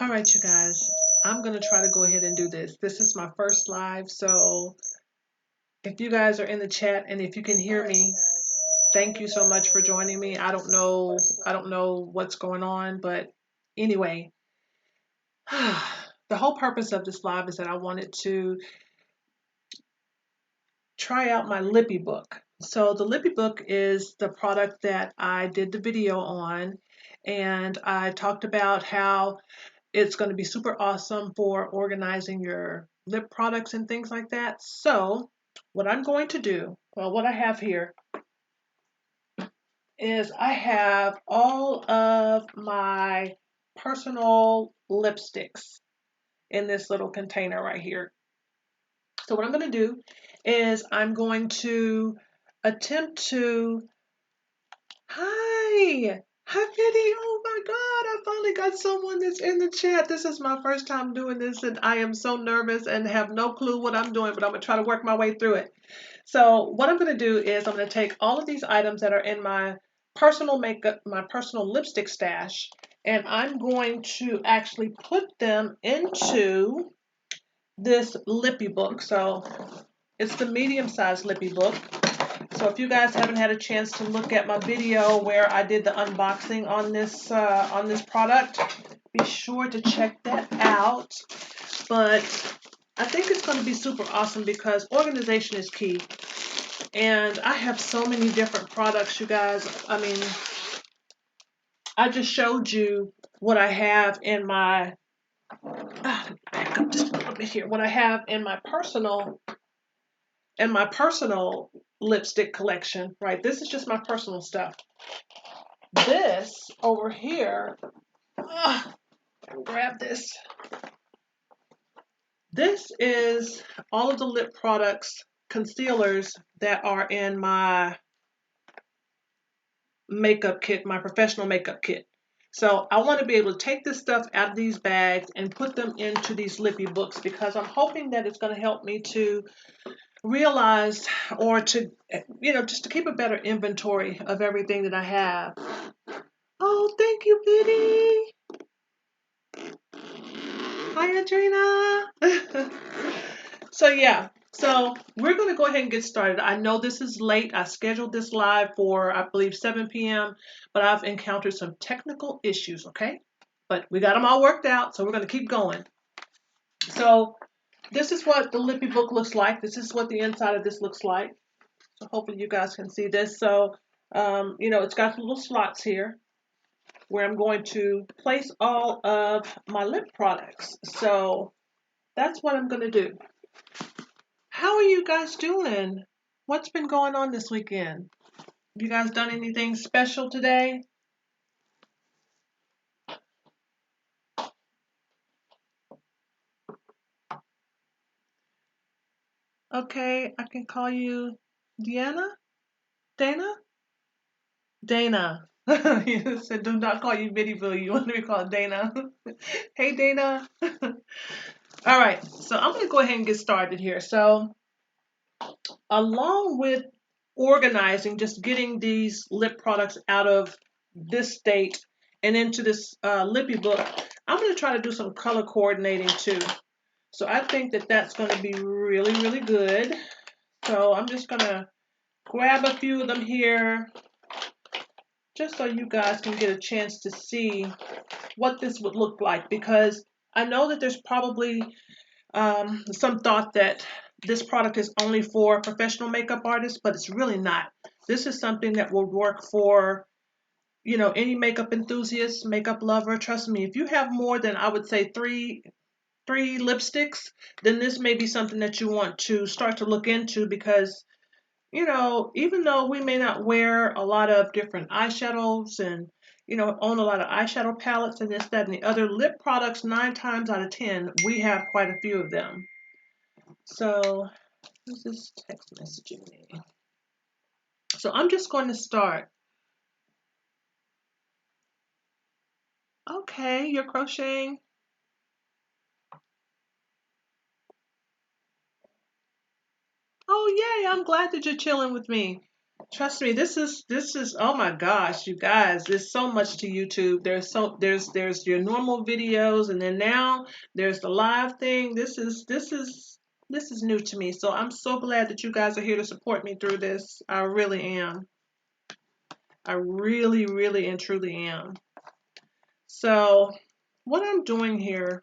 All right, you guys, I'm going to try to go ahead and do this. This is my first live, so if you guys are in the chat and if you can hear me, thank you so much for joining me. I don't know what's going on, but anyway, the whole purpose of this live is that I wanted to try out my Lippie book. So the Lippie book is the product that I did the video on, and I talked about how it's going to be super awesome for organizing your lip products and things like that. So what I'm going to do, well, what I have here is I have all of my personal lipsticks in this little container right here. So what I'm going to do is I'm going to attempt to, hi, hi Kitty, oh my God, I finally got someone that's in the chat. This is my first time doing this and I am so nervous and have no clue what I'm doing, but I'm going to try to work my way through it. So what I'm going to do is I'm going to take all of these items that are in my personal makeup, my personal lipstick stash, and I'm going to actually put them into this Lippie book. So it's the medium-sized Lippie book. So if you guys haven't had a chance to look at my video where I did the unboxing on this product, be sure to check that out. But I think it's going to be super awesome because organization is key. And I have so many different products, you guys. I mean, I just showed you what I have in my back up just a little bit here. What I have in my personal lipstick collection, right? This is just my personal stuff. This over here, grab this. This is all of the lip products, concealers that are in my makeup kit, my professional makeup kit. So I want to be able to take this stuff out of these bags and put them into these Lippie books because I'm hoping that it's going to help me to realize or to, just to keep a better inventory of everything that I have. Oh, thank you, Biddy. Hi, Adrena. So yeah, so we're going to go ahead and get started. I know this is late. I scheduled this live for, I believe, 7 p.m., but I've encountered some technical issues, okay? But we got them all worked out, so we're going to keep going. So this is what the Lippie book looks like. This is what the inside of this looks like. So hopefully you guys can see this. So, it's got little slots here where I'm going to place all of my lip products. So that's what I'm going to do. How are you guys doing? What's been going on this weekend? You guys done anything special today? Okay, I can call you Deanna? Dana? Dana. You said do not call you Biddyville. You want to be called Dana. Hey, Dana. All right, so I'm going to go ahead and get started here. So along with organizing, just getting these lip products out of this state and into this Lippie book, I'm going to try to do some color coordinating too. So I think that that's going to be really, really good. So I'm just going to grab a few of them here just so you guys can get a chance to see what this would look like, because I know that there's probably some thought that this product is only for professional makeup artists, but it's really not. This is something that will work for, any makeup enthusiast, makeup lover. Trust me, if you have more than, I would say, three lipsticks, then this may be something that you want to start to look into because, even though we may not wear a lot of different eyeshadows and, own a lot of eyeshadow palettes and this, that, and the other, lip products, 9 times out of 10, we have quite a few of them. So who's this text messaging me? So I'm just going to start. Okay, you're crocheting. Oh, yay, I'm glad that you're chilling with me. Trust me, this is oh my gosh, you guys, there's so much to YouTube. There's your normal videos, and then now there's the live thing. This is new to me. So I'm so glad that you guys are here to support me through this. I really am. I really, really and truly am. So what I'm doing here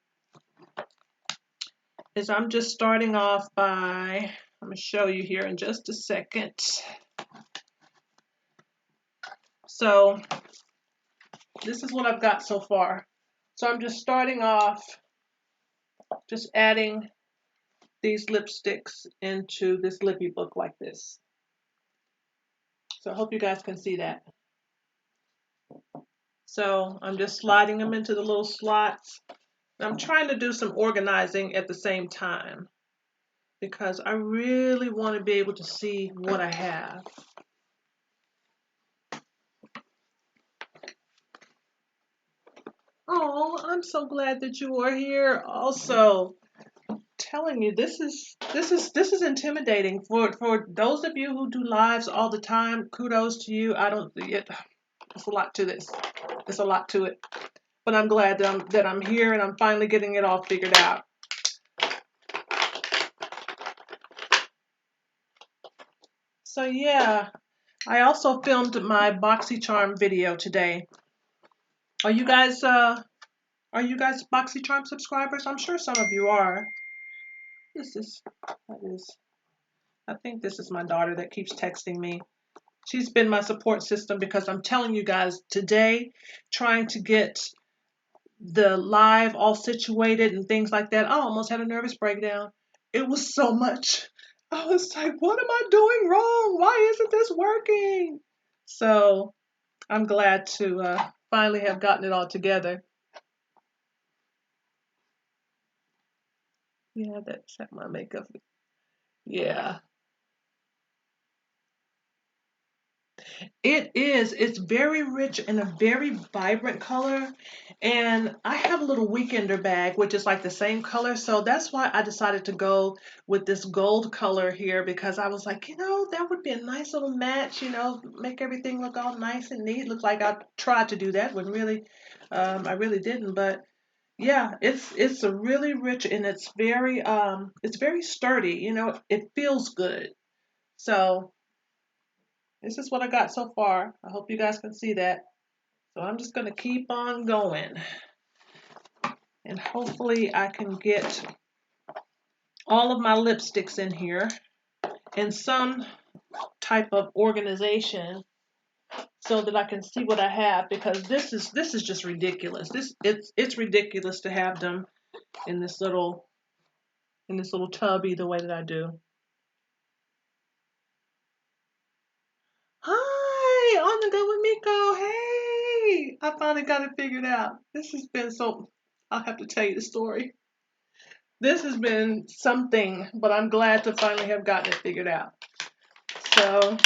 is I'm just starting off by, I'm going to show you here in just a second. So this is what I've got so far. So I'm just starting off, just adding these lipsticks into this Lippie book like this. So I hope you guys can see that. So I'm just sliding them into the little slots. I'm trying to do some organizing at the same time because I really want to be able to see what I have. Oh, I'm so glad that you are here. Also, telling you this is intimidating for those of you who do lives all the time. Kudos to you. It's a lot to this. It's a lot to it. But I'm glad that I'm here and I'm finally getting it all figured out. So yeah, I also filmed my BoxyCharm video today. Are you guys BoxyCharm subscribers? I'm sure some of you are. I think this is my daughter that keeps texting me. She's been my support system because I'm telling you guys today, trying to get the live all situated and things like that, I almost had a nervous breakdown. It was so much. I was like, what am I doing wrong? Why isn't this working? So I'm glad to finally have gotten it all together. Yeah, that's my makeup. Yeah. It is. It's very rich and a very vibrant color. And I have a little weekender bag, which is like the same color. So that's why I decided to go with this gold color here because I was like, that would be a nice little match, make everything look all nice and neat. Looks like I tried to do that when really, I really didn't. But yeah, it's a really rich and it's very sturdy. It feels good. So this is what I got so far. I hope you guys can see that. So I'm just going to keep on going. And hopefully I can get all of my lipsticks in here in some type of organization so that I can see what I have, because this is just ridiculous. It's ridiculous to have them in this little tubby the way that I do. Hi, on the go with Miko. Hey, I finally got it figured out. This has been so, I'll have to tell you the story. This has been something, but I'm glad to finally have gotten it figured out. So,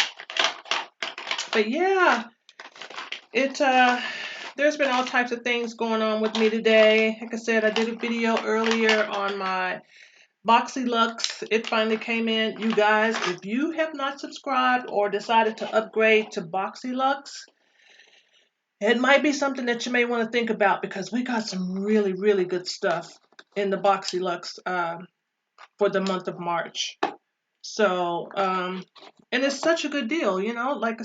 but yeah, there's been all types of things going on with me today. Like I said, I did a video earlier on my Boxy Lux. It finally came in. You guys, if you have not subscribed or decided to upgrade to Boxy Lux, it might be something that you may want to think about because we got some really, really good stuff in the Boxy Lux for the month of March. So, and it's such a good deal, like,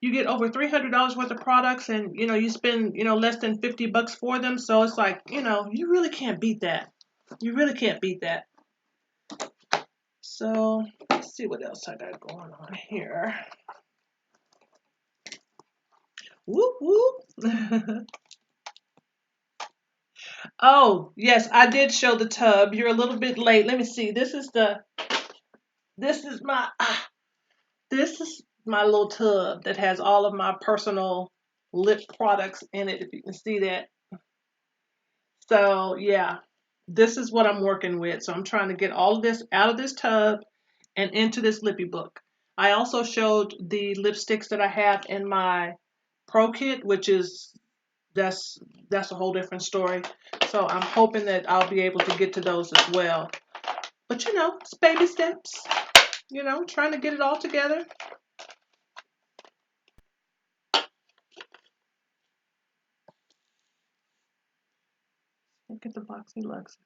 you get over $300 worth of products and, you spend, less than $50 for them. So it's like, you really can't beat that. You really can't beat that. So let's see what else I got going on here. Whoop, whoop. Oh, yes, I did show the tub. You're a little bit late. Let me see. This is my, this is my little tub that has all of my personal lip products in it, if you can see that. So yeah, this is what I'm working with. So I'm trying to get all of this out of this tub and into this Lippie book. I also showed the lipsticks that I have in my Pro Kit, which is, that's a whole different story. So I'm hoping that I'll be able to get to those as well. But it's baby steps, trying to get it all together. Look at the Boxy Lux.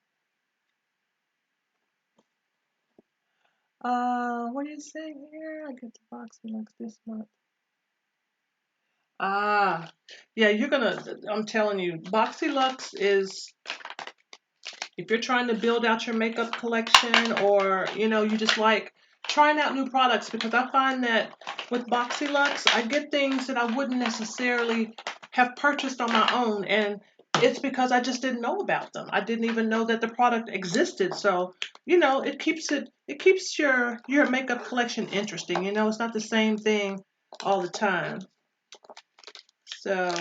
What are you saying here? I get the Boxy Lux this month. Ah, yeah, I'm telling you, Boxy Lux is, if you're trying to build out your makeup collection, or, you just like trying out new products, because I find that with Boxy Lux, I get things that I wouldn't necessarily have purchased on my own, and it's because I just didn't know about them. I didn't even know that the product existed. So, it keeps your makeup collection interesting. It's not the same thing all the time. So,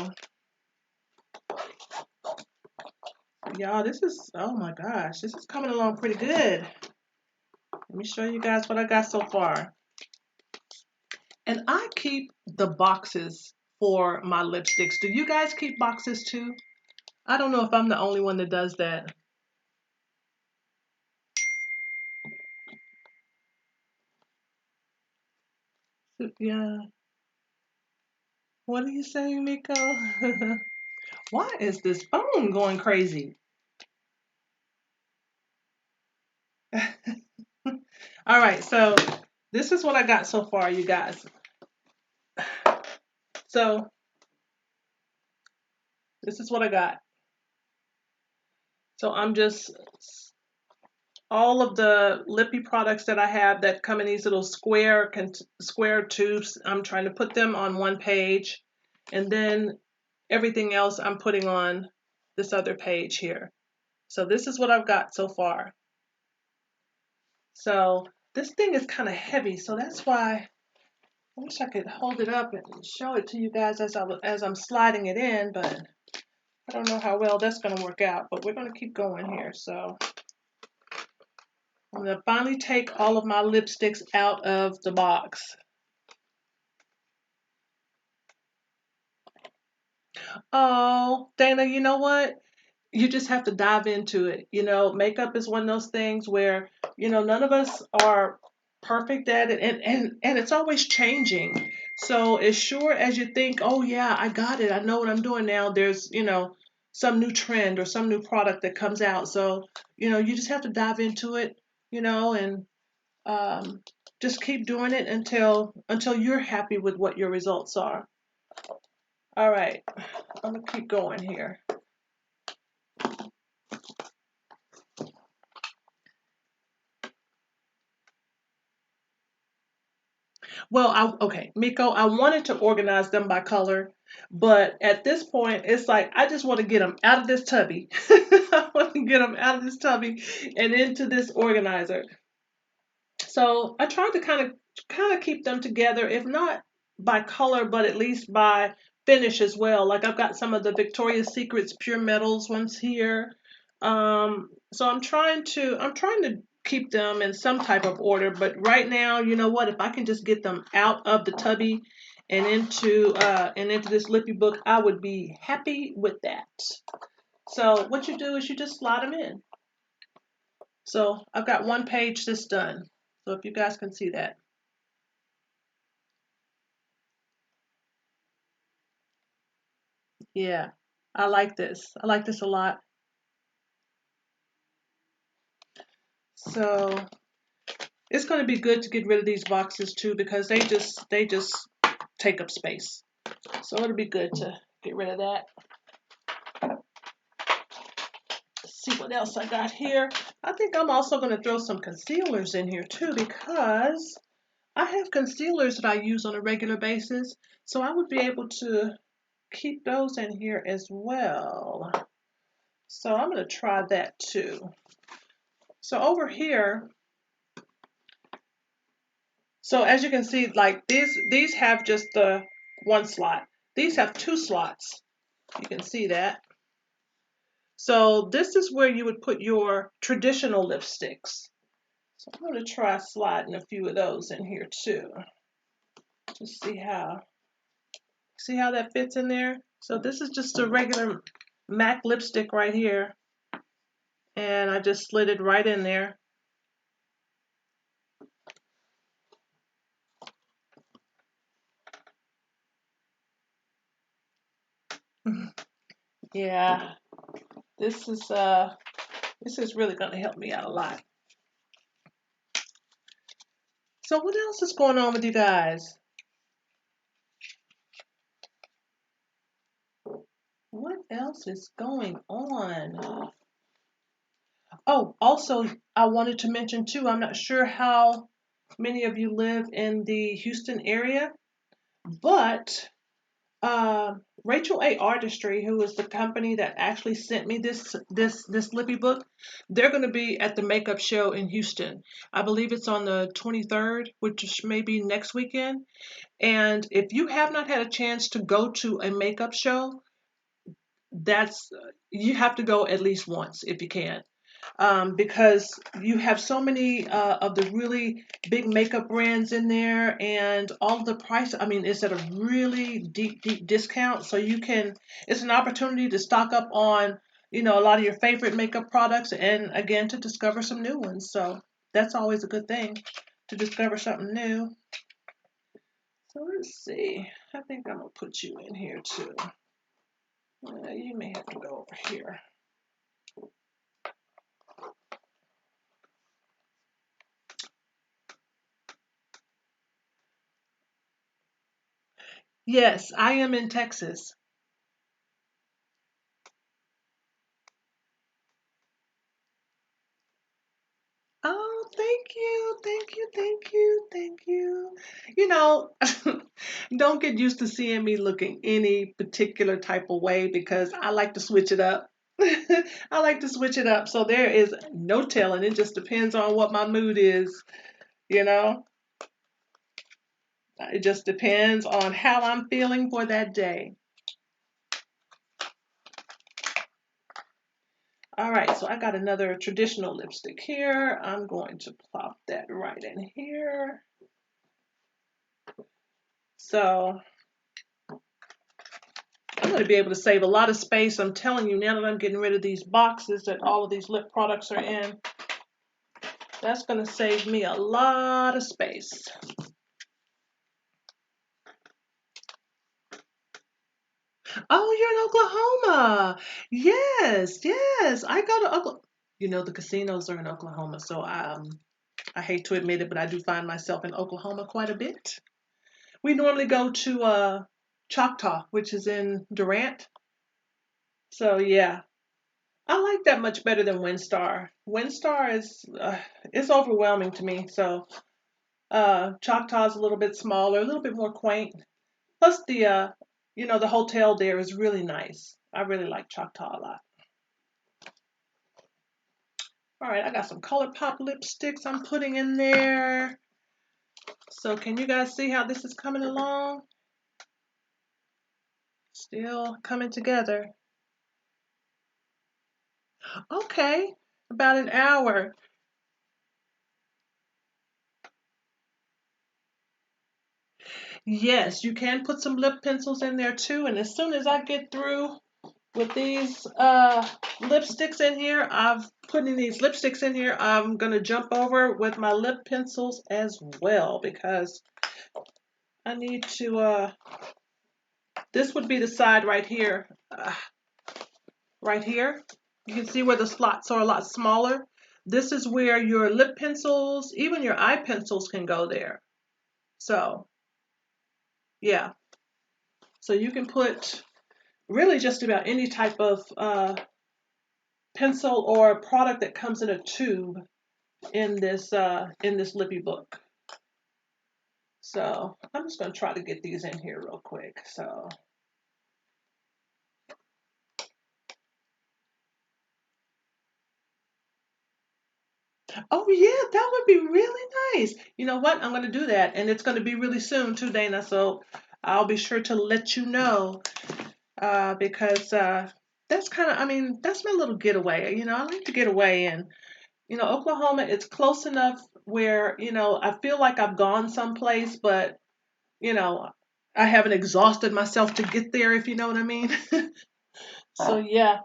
y'all, oh my gosh, this is coming along pretty good. Let me show you guys what I got so far. And I keep the boxes for my lipsticks. Do you guys keep boxes too? I don't know if I'm the only one that does that. Yeah. What are you saying, Miko? Why is this phone going crazy? All right, so this is what I got so far, you guys. So this is what I got. So I'm just, all of the Lippie products that I have that come in these little square tubes, I'm trying to put them on one page, and then everything else I'm putting on this other page here. So this is what I've got so far. So this thing is kind of heavy, so that's why I wish I could hold it up and show it to you guys as I'm sliding it in, but I don't know how well that's going to work out, but we're going to keep going here. So I'm going to finally take all of my lipsticks out of the box. Oh, Dana, you know what? You just have to dive into it. Makeup is one of those things where, none of us are perfect at it, and it's always changing. So as sure as you think, oh yeah, I got it, I know what I'm doing now, there's, some new trend or some new product that comes out. So, you just have to dive into it, and just keep doing it until you're happy with what your results are. All right, I'm gonna keep going here. Well, okay, Miko, I wanted to organize them by color, but at this point, it's like I just want to get them out of this tubby. I want to get them out of this tubby and into this organizer. So I tried to kind of keep them together, if not by color, but at least by finish as well. Like I've got some of the Victoria's Secrets Pure Metals ones here. So I'm trying to keep them in some type of order, but right now, you know what? If I can just get them out of the tubby and into this Lippie book, I would be happy with that. So what you do is you just slide them in. So I've got one page that's done. So if you guys can see that. Yeah, I like this. I like this a lot. So it's going to be good to get rid of these boxes too, because they just take up space. So it'll be good to get rid of that. Let's see what else I got here. I think I'm also going to throw some concealers in here too, because I have concealers that I use on a regular basis. So I would be able to keep those in here as well. So I'm going to try that too. So over here, so as you can see, like these have just the one slot. These have two slots. You can see that. So this is where you would put your traditional lipsticks. So I'm going to try sliding a few of those in here too. Just see how that fits in there. So this is just a regular MAC lipstick right here. And I just slid it right in there. Yeah. This is really going to help me out a lot. So what else is going on with you guys? What else is going on? Oh, also, I wanted to mention too, I'm not sure how many of you live in the Houston area, but Rachel A. Artistry, who is the company that actually sent me this Lippie book, they're going to be at the makeup show in Houston. I believe it's on the 23rd, which may be next weekend. And if you have not had a chance to go to a makeup show, that's you have to go at least once if you can, because you have so many of the really big makeup brands in there, and all of the price. I mean, it's at a really deep discount, so you can. It's an opportunity to stock up on a lot of your favorite makeup products, and again to discover some new ones. So that's always a good thing to discover something new. So let's see. I think I'm gonna put you in here too. You may have to go over here. Yes, I am in Texas. Oh, thank you, thank you, thank you, thank you. You know, don't get used to seeing me looking any particular type of way because I like to switch it up. I like to switch it up. So there is no telling. It just depends on what my mood is, you know? It just depends on how I'm feeling for that day. All right, so I got another traditional lipstick here. I'm going to plop that right in here. So I'm going to be able to save a lot of space. I'm telling you, now that I'm getting rid of these boxes that all of these lip products are in, that's going to save me a lot of space. Oh, you're in Oklahoma. Yes, yes. I go to Oklahoma. The casinos are in Oklahoma, so I hate to admit it, but I do find myself in Oklahoma quite a bit. We normally go to Choctaw, which is in Durant. So yeah, I like that much better than WinStar. WinStar is it's overwhelming to me. So Choctaw is a little bit smaller, a little bit more quaint. Plus the hotel there is really nice. I really like Choctaw a lot. All right, I got some ColourPop lipsticks I'm putting in there. So can you guys see how this is coming along? Still coming together. Okay, about an hour. Yes, you can put some lip pencils in there too. And as soon as I get through with these lipsticks in here, I've putting these lipsticks in here, I'm gonna jump over with my lip pencils as well because I need to this would be the side right here. Right here. You can see where the slots are a lot smaller. This is where your lip pencils, even your eye pencils can go there. So yeah. So you can put really just about any type of pencil or product that comes in a tube in this Lippie book. So I'm just going to try to get these in here real quick. So oh yeah, that would be really nice. You know what? I'm going to do that, and it's going to be really soon too, Dana. So I'll be sure to let you know because that's kind of, I mean, that's my little getaway. I like to get away, and Oklahoma, it's close enough where I feel like I've gone someplace, but you know, I haven't exhausted myself to get there, if you know what I mean. So yeah.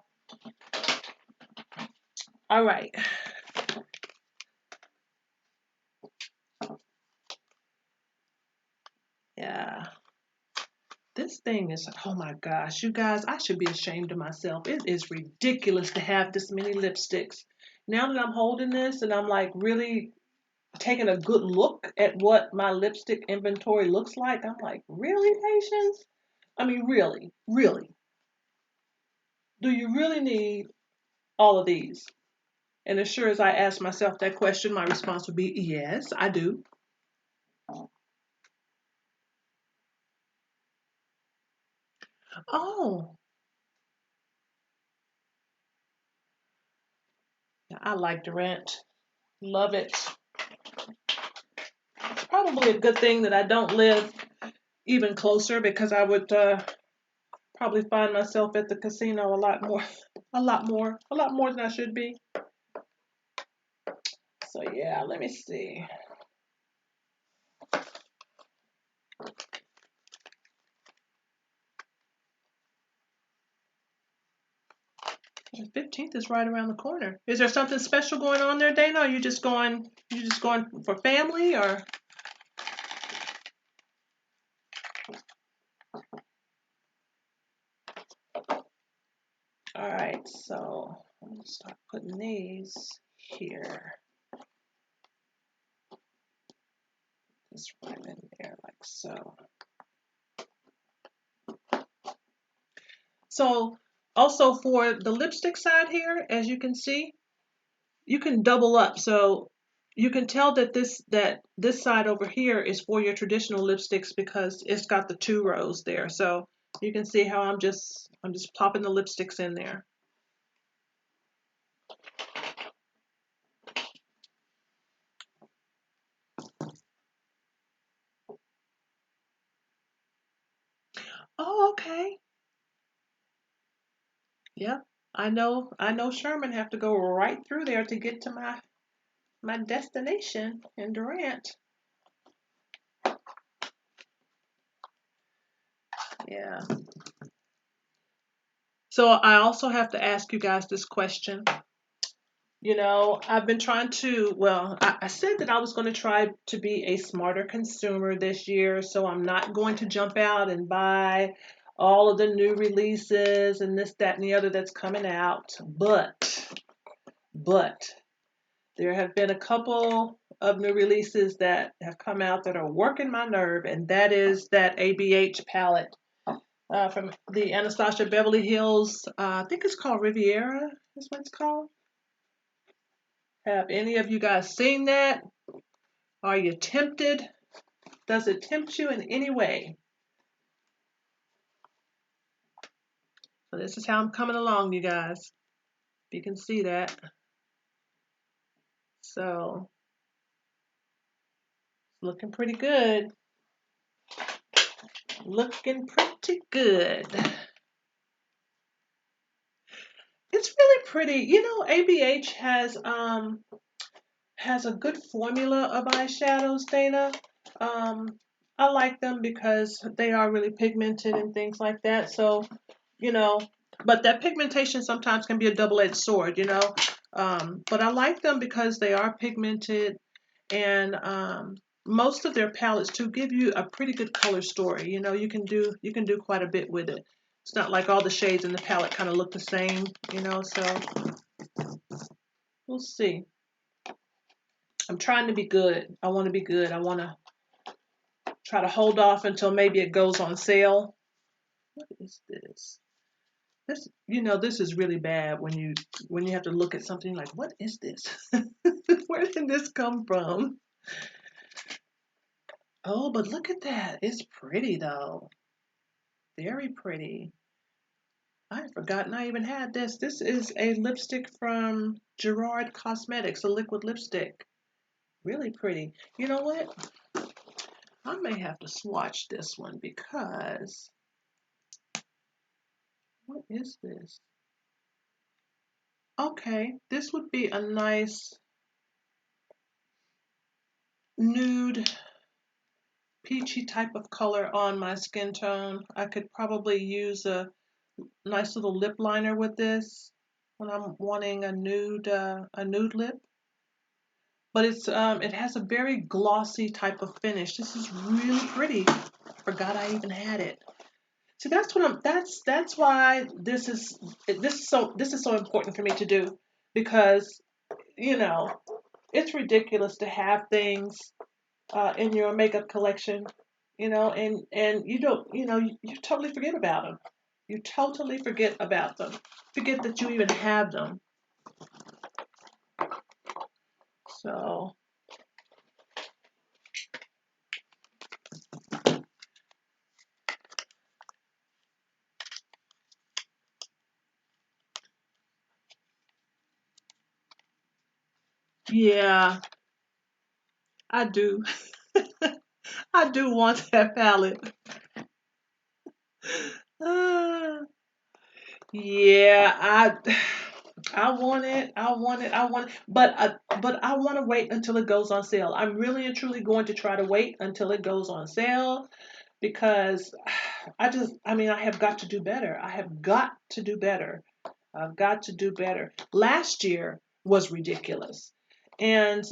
All right. Yeah. This thing is, oh my gosh, you guys, I should be ashamed of myself. It is ridiculous to have this many lipsticks. Now that I'm holding this and I'm like really taking a good look at what my lipstick inventory looks like, I'm like, really, Patience? I mean, really, really? Do you really need all of these? And as sure as I ask myself that question, my response would be, yes, I do. Oh, I like Durant. Love it. It's probably a good thing that I don't live even closer because I would probably find myself at the casino a lot more, a lot more than I should be. So yeah, let me see. The 15th is right around the corner. Is there something special going on there, Dana? Are you just going for family or? All right, so I'm gonna start putting these here. Just right in there like so. So also for the lipstick side here, as you can see, you can double up. So you can tell that this side over here is for your traditional lipsticks because it's got the 2 rows there. So you can see how I'm just popping the lipsticks in there. Oh, okay. Yep. I know Sherman have to go right through there to get to my destination in Durant. Yeah. So I also have to ask you guys this question. You know, I've been trying to, well, I said that I was going to try to be a smarter consumer this year, so I'm not going to jump out and buy all of the new releases and this, that, and the other that's coming out. But there have been a couple of new releases that have come out that are working my nerve, and that is that ABH palette from the Anastasia Beverly Hills. I think it's called Riviera, is what it's called. Have any of you guys seen that? Are you tempted? Does it tempt you in any way? So this is how I'm coming along, you guys. You can see that. So looking pretty good. Looking pretty good. It's really pretty. You know, ABH has a good formula of eyeshadows, Dana. I like them because they are really pigmented and things like that. So, you know, but that pigmentation sometimes can be a double-edged sword, you know. But I like them because they are pigmented and most of their palettes too give you a pretty good color story. You know, you can do quite a bit with it. It's not like all the shades in the palette kind of look the same, you know, so we'll see. I'm trying to be good. I want to be good. I want to try to hold off until maybe it goes on sale. What is this? This, you know, this is really bad when you have to look at something like, what is this? Where did this come from? Oh, but look at that. It's pretty though. Very pretty. I had forgotten I even had this. This is a lipstick from Gerard Cosmetics, a liquid lipstick. Really pretty. You know what? I may have to swatch this one because what is this? Okay, this would be a nice nude peachy type of color on my skin tone. I could probably use a nice little lip liner with this when I'm wanting a nude lip. But it has a very glossy type of finish. This is really pretty. Forgot I even had it. See, that's what I'm. That's why this is so important for me to do, because you know it's ridiculous to have things in your makeup collection, and you don't, you totally forget about them. You totally forget about them. Forget that you even have them. So yeah, I do. I do want that palette. Ah, yeah, I want it. I want it. I want it. But I want to wait until it goes on sale. I'm really and truly going to try to wait until it goes on sale because I have got to do better. I have got to do better. I've got to do better. Last year was ridiculous. And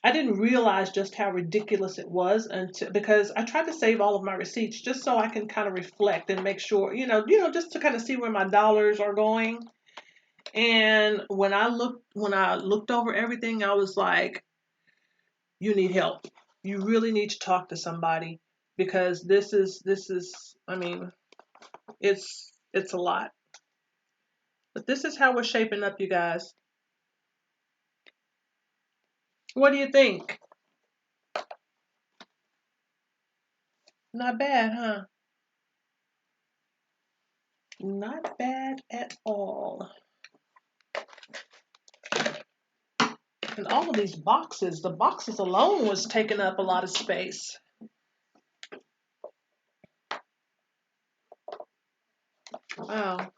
I didn't realize just how ridiculous it was until because I tried to save all of my receipts just so I can kind of reflect and make sure, just to kind of see where my dollars are going. And when I looked over everything, I was like, you need help. You really need to talk to somebody because this is I mean, it's a lot. But this is how we're shaping up, you guys. What do you think? Not bad, huh? Not bad at all. And all of these boxes, the boxes alone was taking up a lot of space. Wow.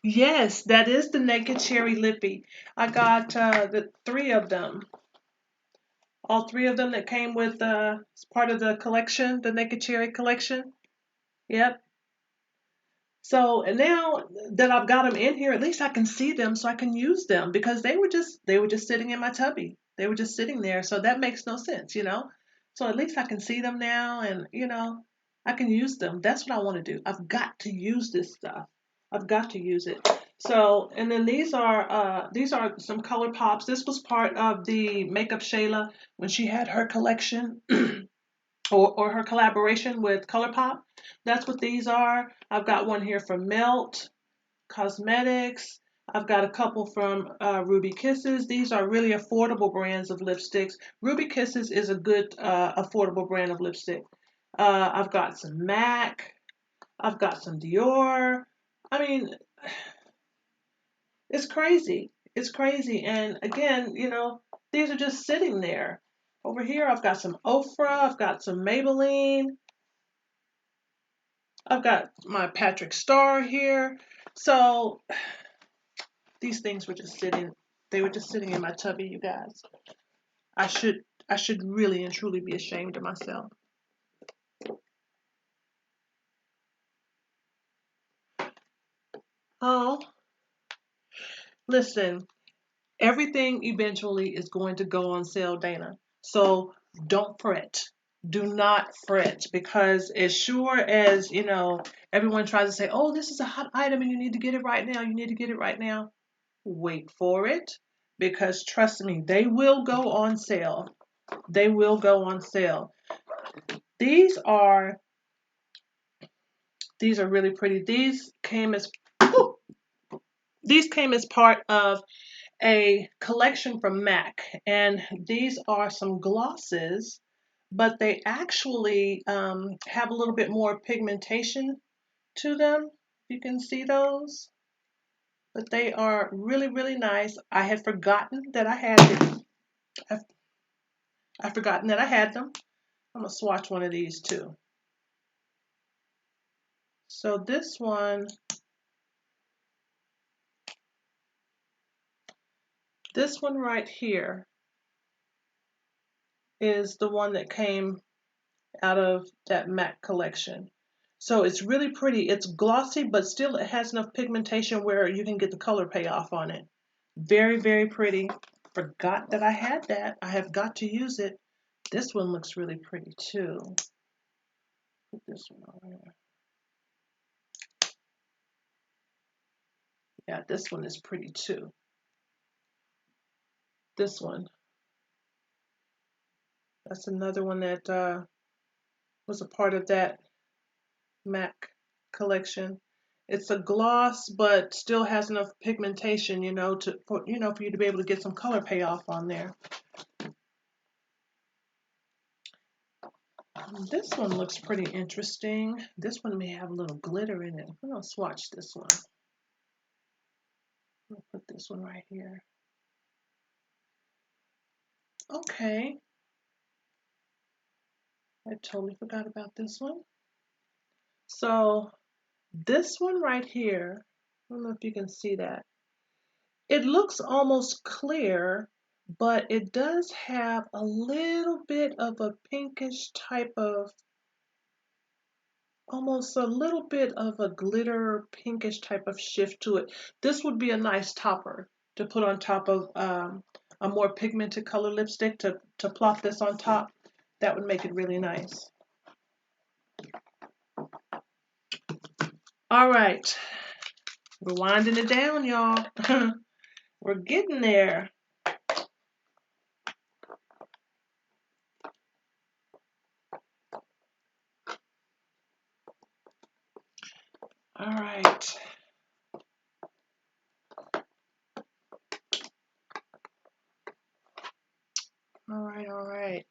Yes, that is the Naked Cherry Lippie. I got the three of them. All three of them that came with as part of the collection, the Naked Cherry collection. Yep. So and now that I've got them in here, at least I can see them so I can use them because they were just sitting in my tubby. They were just sitting there, so that makes no sense. So at least I can see them now, and I can use them. That's what I want to do. I've got to use this stuff. I've got to use it. So and then these are some color pops. This was part of the Makeup Shayla when she had her collection or her collaboration with ColourPop. That's what these are. I've got one here from Melt Cosmetics. I've got a couple from Ruby Kisses. These are really affordable brands of lipsticks. Ruby Kisses is a good affordable brand of lipstick. I've got some MAC. I've got some Dior. I mean, it's crazy. It's crazy. And again, these are just sitting there. Over here, I've got some Ofra. I've got some Maybelline. I've got my Patrick Star here. So these things were just sitting. They were just sitting in my tubby, you guys. I should really and truly be ashamed of myself. Oh, listen, everything eventually is going to go on sale, Dana. So don't fret. Do not fret because as sure as, everyone tries to say, oh, this is a hot item and you need to get it right now. You need to get it right now. Wait for it because trust me, they will go on sale. They will go on sale. These are these are really pretty. These came as part of a collection from MAC, and these are some glosses, but they actually have a little bit more pigmentation to them. You can see those, but they are really, really nice. I had forgotten that I had them. I've forgotten that I had them. I'm gonna swatch one of these too. So this one right here is the one that came out of that MAC collection. So it's really pretty. It's glossy, but still it has enough pigmentation where you can get the color payoff on it. Very, very pretty. Forgot that I had that. I have got to use it. This one looks really pretty too. Put this one over here. Yeah, this one is pretty too. This one. That's another one that was a part of that MAC collection. It's a gloss, but still has enough pigmentation, you know, for you to be able to get some color payoff on there. This one looks pretty interesting. This one may have a little glitter in it. I'm gonna swatch this one. I'll put this one right here. Okay. I totally forgot about this one. So this one right here, I don't know if you can see that. It looks almost clear, but it does have a little bit of a pinkish type of, almost a little bit of a glitter pinkish type of shift to it. This would be a nice topper to put on top of a more pigmented color lipstick, to plop this on top. That would make it really nice. All right, we're winding it down, y'all. We're getting there. All right. All right, all right.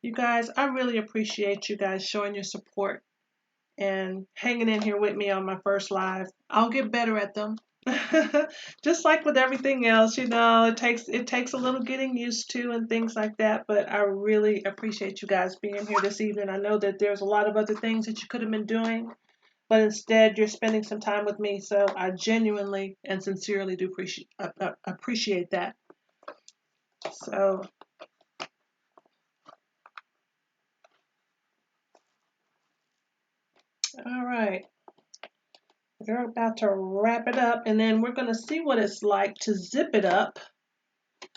You guys, I really appreciate you guys showing your support and hanging in here with me on my first live. I'll get better at them. Just like with everything else, you know, it takes a little getting used to and things like that, but I really appreciate you guys being here this evening. I know that there's a lot of other things that you could have been doing, but instead you're spending some time with me, so I genuinely and sincerely do appreciate that. So all right, we're about to wrap it up, and then we're going to see what it's like to zip it up.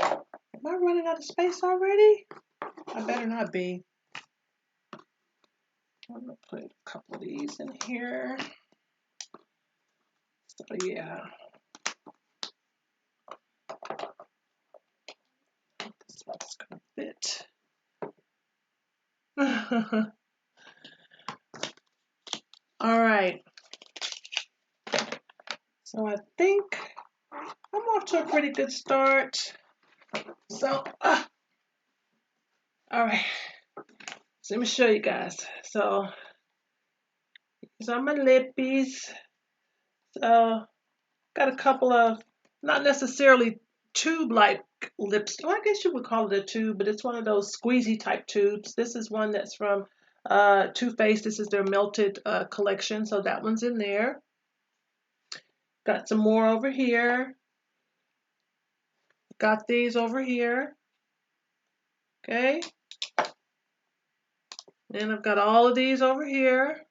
Am I running out of space already? I better not be. I'm going to put a couple of these in here. So yeah. This one's going to fit. All right. So I think I'm off to a pretty good start. So, all right. So let me show you guys. So these are my lippies. So got a couple of, not necessarily tube-like lipstick. Well, I guess you would call it a tube, but it's one of those squeezy type tubes. This is one that's from Too Faced. This is their melted collection, so that one's in there. Got some more over here. Got these over here. Okay. And I've got all of these over here.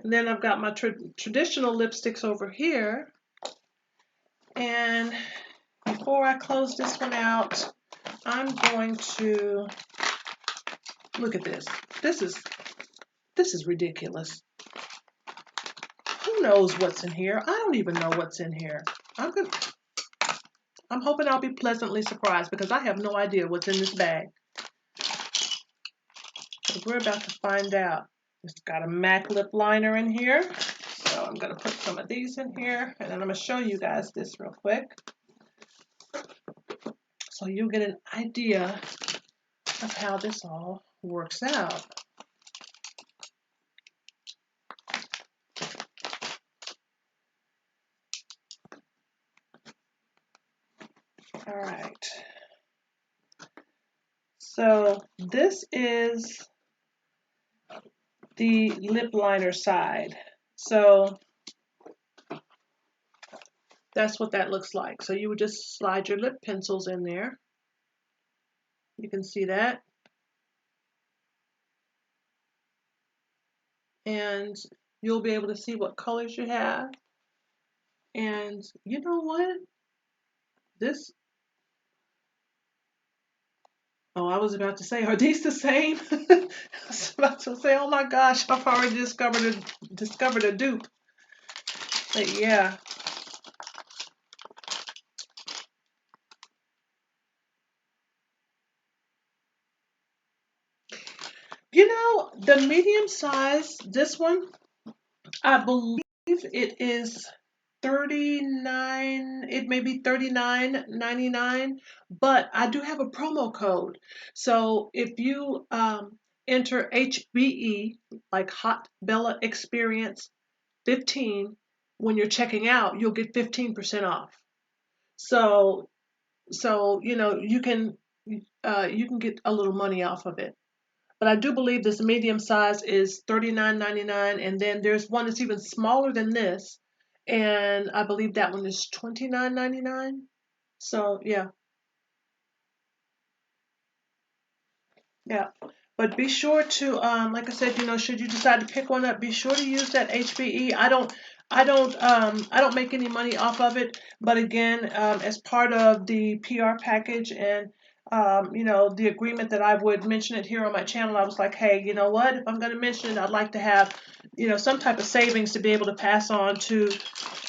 And then I've got my traditional lipsticks over here. And before I close this one out, I'm going to look at this. This is ridiculous. Who knows what's in here? I don't even know what's in here. I'm hoping I'll be pleasantly surprised because I have no idea what's in this bag. So we're about to find out. It's got a MAC lip liner in here. So I'm going to put some of these in here, and then I'm going to show you guys this real quick. So you'll get an idea of how this all works out. All right. So this is the lip liner side. So that's what that looks like. So you would just slide your lip pencils in there. You can see that. And you'll be able to see what colors you have. And you know what? This, oh, I was about to say, are these the same? I was about to say, oh my gosh, I've already discovered a dupe. But yeah. You know, the medium size, this one, I believe it is 39, it may be 39.99, but I do have a promo code. So if you enter HBE, like Hot Bella Experience 15, when you're checking out, you'll get 15% off. So you know, you can get a little money off of it. But I do believe this medium size is $39.99, and then there's one that's even smaller than this, and I believe that one is $29.99. So yeah, yeah. But be sure to, like I said, you know, should you decide to pick one up, be sure to use that HBE. I don't make any money off of it. But again, as part of the PR package and, you know, the agreement that I would mention it here on my channel, I was like, hey, you know what? If I'm going to mention it, I'd like to have, you know, some type of savings to be able to pass on to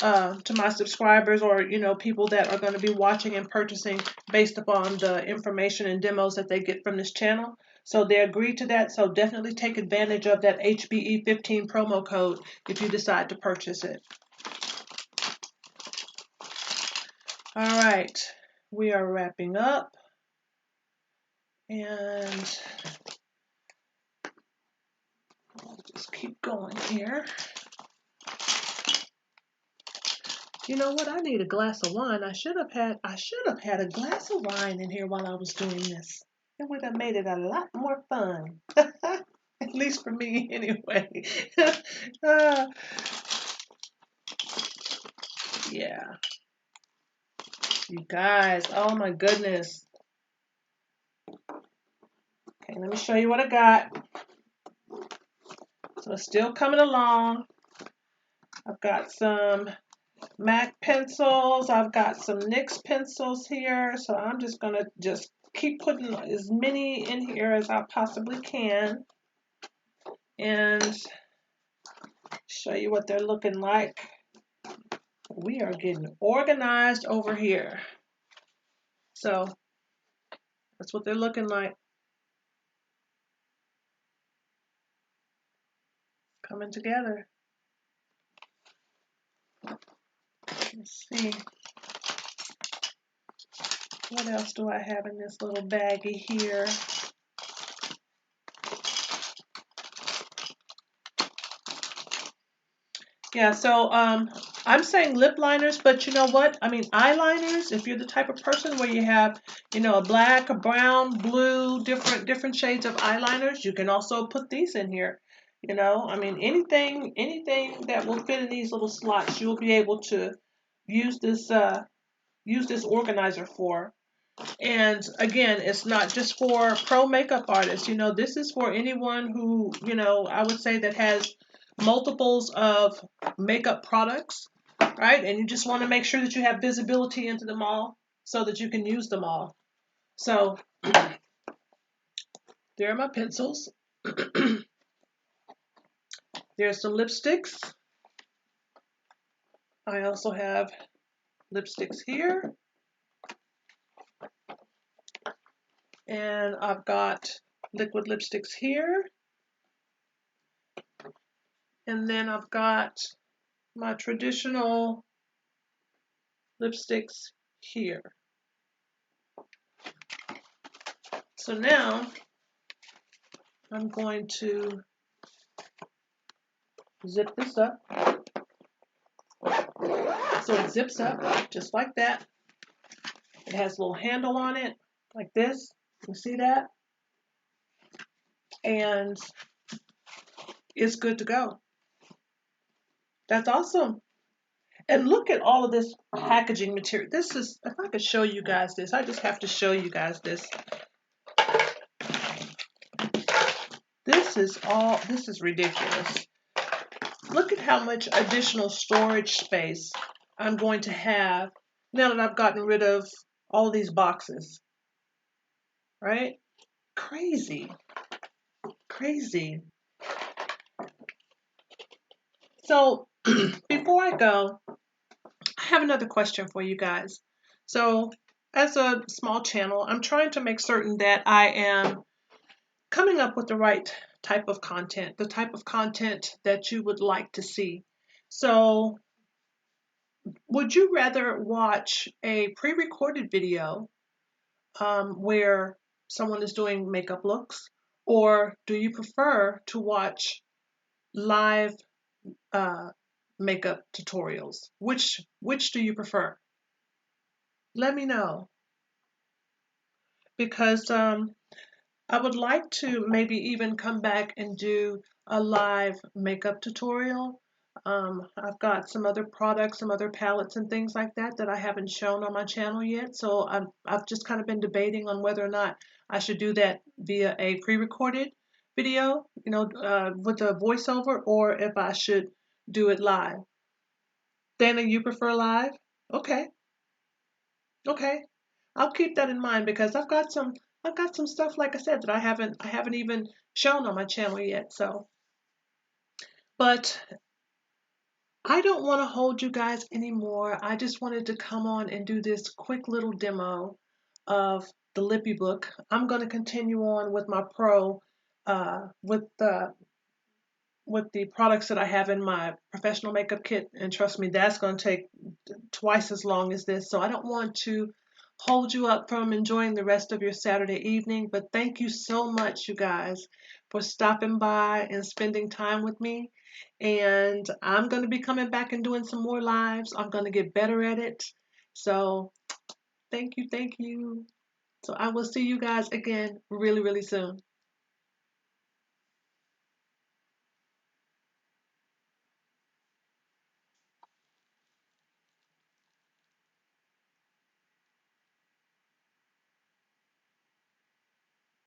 my subscribers, or, you know, people that are going to be watching and purchasing based upon the information and demos that they get from this channel. So they agreed to that. So definitely take advantage of that HBE15 promo code if you decide to purchase it. All right, we are wrapping up, and I'll just keep going here. You know what? I need a glass of wine. I should have had a glass of wine in here while I was doing this. It would have made it a lot more fun. At least for me, anyway. uh, yeah. You guys, oh my goodness. Okay, let me show you what I got. So it's still coming along. I've got some MAC pencils. I've got some NYX pencils here. So I'm just going to just keep putting as many in here as I possibly can, and show you what they're looking like. We are getting organized over here. So that's what they're looking like. Coming together. Let's see. What else do I have in this little baggie here? Yeah, so I'm saying lip liners, but you know what? I mean, eyeliners, if you're the type of person where you have, you know, a black, a brown, blue, different shades of eyeliners, you can also put these in here. You know, I mean, anything that will fit in these little slots, you'll be able to use this organizer for. And again, it's not just for pro makeup artists. You know, this is for anyone who, you know, I would say that has multiples of makeup products, right? And you just want to make sure that you have visibility into them all so that you can use them all. So there are my pencils. There's some lipsticks. I also have lipsticks here. And I've got liquid lipsticks here. And then I've got my traditional lipsticks here. So now I'm going to zip this up. So it zips up just like that. It has a little handle on it like this. You see that? And it's good to go. That's awesome. And look at all of this packaging material. This is, if I could show you guys this, I just have to show you guys this. This is ridiculous. Look at how much additional storage space I'm going to have now that I've gotten rid of all these boxes, right? Crazy, crazy. So before I go, I have another question for you guys. So as a small channel, I'm trying to make certain that I am coming up with the right type of content, the type of content that you would like to see. So would you rather watch a pre-recorded video where someone is doing makeup looks, or do you prefer to watch live uh, makeup tutorials? Which do you prefer? Let me know, because I would like to maybe even come back and do a live makeup tutorial. I've got some other products, some other palettes and things like that that I haven't shown on my channel yet. So I've just kind of been debating on whether or not I should do that via a pre-recorded video, with a voiceover, or if I should do it live. Dana, you prefer live? Okay, okay. I'll keep that in mind because I've got some stuff, like I said, that I haven't even shown on my channel yet. So, but I don't want to hold you guys anymore. I just wanted to come on and do this quick little demo of the Lippie book. I'm going to continue on with my pro, with the products that I have in my professional makeup kit, and trust me, that's going to take twice as long as this. So I don't want to hold you up from enjoying the rest of your Saturday evening, but thank you so much, you guys, for stopping by and spending time with me. And I'm going to be coming back and doing some more lives. I'm going to get better at it. So thank you, thank you. So I will see you guys again really, really soon.